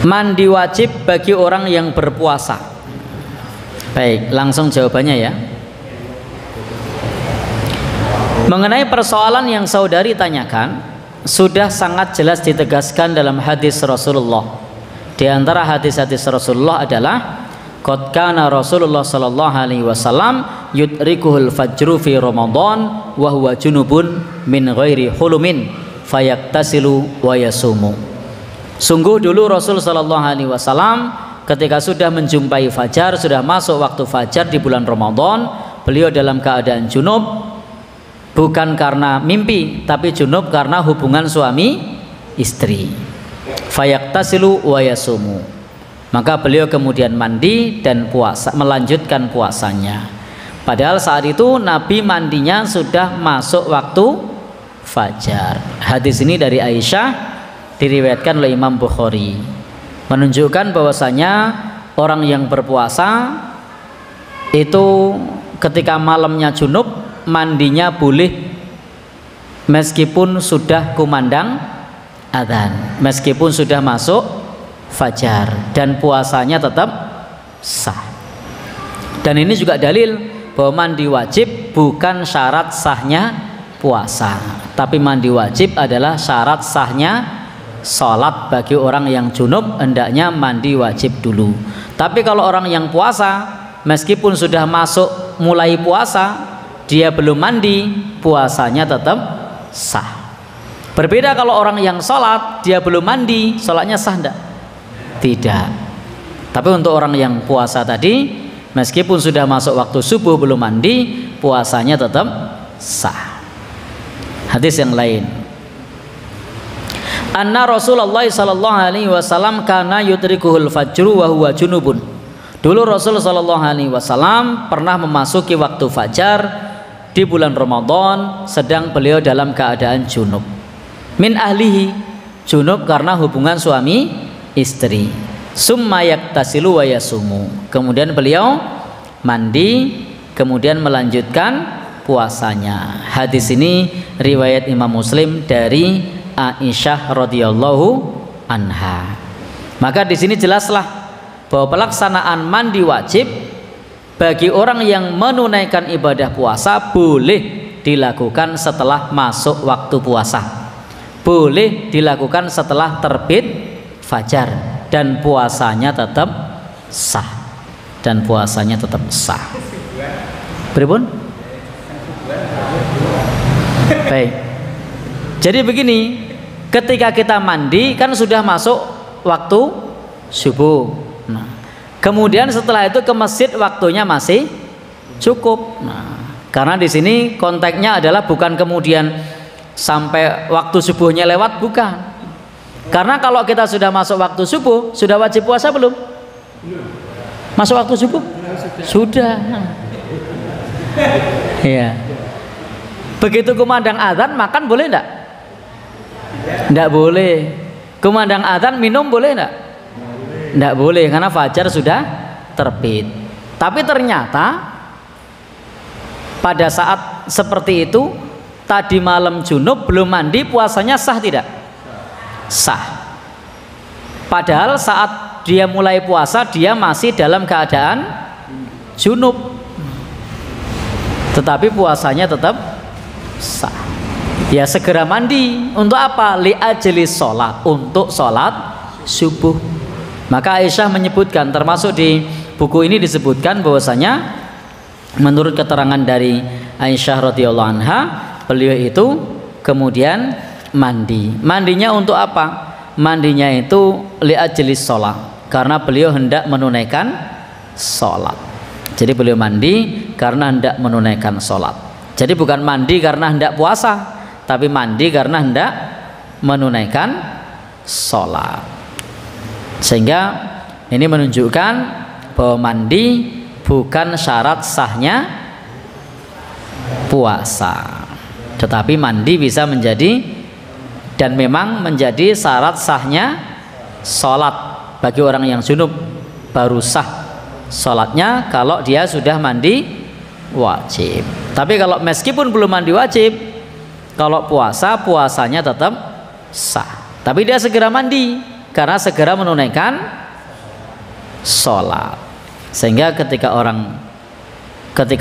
Mandi wajib bagi orang yang berpuasa. Baik, langsung jawabannya ya. Mengenai persoalan yang saudari tanyakan, sudah sangat jelas ditegaskan dalam hadis Rasulullah. Di antara hadis-hadis Rasulullah adalah qad kana Rasulullah sallallahu alaihi wasallam yudrikuhul fajru fi Ramadan wa huwa junubun min ghairi hulumin fayaktasilu wa yasumu. Sungguh dulu Rasul sallallahu alaihi wasallam ketika sudah menjumpai fajar, sudah masuk waktu fajar di bulan Ramadan, beliau dalam keadaan junub, bukan karena mimpi tapi junub karena hubungan suami istri. Fayaktasilu wa yasumu. Maka beliau kemudian mandi dan puasa, melanjutkan puasanya. Padahal saat itu Nabi mandinya sudah masuk waktu fajar. Hadis ini dari Aisyah, diriwayatkan oleh Imam Bukhari, menunjukkan bahwasanya orang yang berpuasa itu ketika malamnya junub, mandinya boleh meskipun sudah kumandang adzan, meskipun sudah masuk fajar, dan puasanya tetap sah. Dan ini juga dalil bahwa mandi wajib bukan syarat sahnya puasa, tapi mandi wajib adalah syarat sahnya sholat. Bagi orang yang junub hendaknya mandi wajib dulu. Tapi kalau orang yang puasa, meskipun sudah masuk mulai puasa, dia belum mandi, puasanya tetap sah. Berbeda kalau orang yang sholat, dia belum mandi, sholatnya sah enggak? Tidak. Tapi untuk orang yang puasa tadi, meskipun sudah masuk waktu subuh belum mandi, puasanya tetap sah. Hadis yang lain, anna Rasulullah sallallahu alaihi wasallam kana yudrikuhul fajru wa huwa junubun. Dulu Rasul sallallahu alaihi wasallam pernah memasuki waktu fajar di bulan Ramadan sedang beliau dalam keadaan junub. Min ahlihi, junub karena hubungan suami istri. Summa yaktasilu wa yasumu. Kemudian beliau mandi, kemudian melanjutkan puasanya. Hadis ini riwayat Imam Muslim dari Aisyah radhiyallahu anha. Maka di sini jelaslah bahwa pelaksanaan mandi wajib bagi orang yang menunaikan ibadah puasa boleh dilakukan setelah masuk waktu puasa, boleh dilakukan setelah terbit fajar, dan puasanya tetap sah, dan puasanya tetap sah. Pripun? Baik. Jadi begini, ketika kita mandi kan sudah masuk waktu subuh. Nah, kemudian setelah itu ke masjid waktunya masih cukup. Nah, karena di sini konteksnya adalah bukan kemudian sampai waktu subuhnya lewat, bukan. Karena kalau kita sudah masuk waktu subuh, sudah wajib puasa belum? Masuk waktu subuh? Sudah. Iya. Begitu kumandang azan, makan boleh enggak? Enggak boleh. Kumandang adzan minum boleh enggak? Enggak boleh, karena fajar sudah terbit. Tapi ternyata pada saat seperti itu, tadi malam junub belum mandi, puasanya sah tidak? Sah. Padahal saat dia mulai puasa dia masih dalam keadaan junub, tetapi puasanya tetap sah. Ya segera mandi. Untuk apa? Li ajli sholat, untuk sholat subuh. Maka Aisyah menyebutkan, termasuk di buku ini disebutkan bahwasanya menurut keterangan dari Aisyah radhiyallahu anha, beliau itu kemudian mandi. Mandinya untuk apa? Mandinya itu li ajli sholat, karena beliau hendak menunaikan sholat. Jadi beliau mandi karena hendak menunaikan sholat. Jadi bukan mandi karena hendak puasa, tapi mandi karena hendak menunaikan sholat. Sehingga ini menunjukkan bahwa mandi bukan syarat sahnya puasa, tetapi mandi bisa menjadi dan memang menjadi syarat sahnya sholat. Bagi orang yang junub baru sah sholatnya kalau dia sudah mandi wajib. Tapi kalau meskipun belum mandi wajib, kalau puasa, puasanya tetap sah. Tapi dia segera mandi, karena segera menunaikan sholat. Sehingga ketika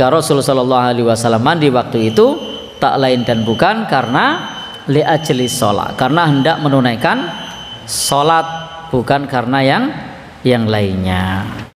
Rasulullah SAW mandi waktu itu tak lain dan bukan karena li'ajli sholat, karena hendak menunaikan sholat, bukan karena yang lainnya.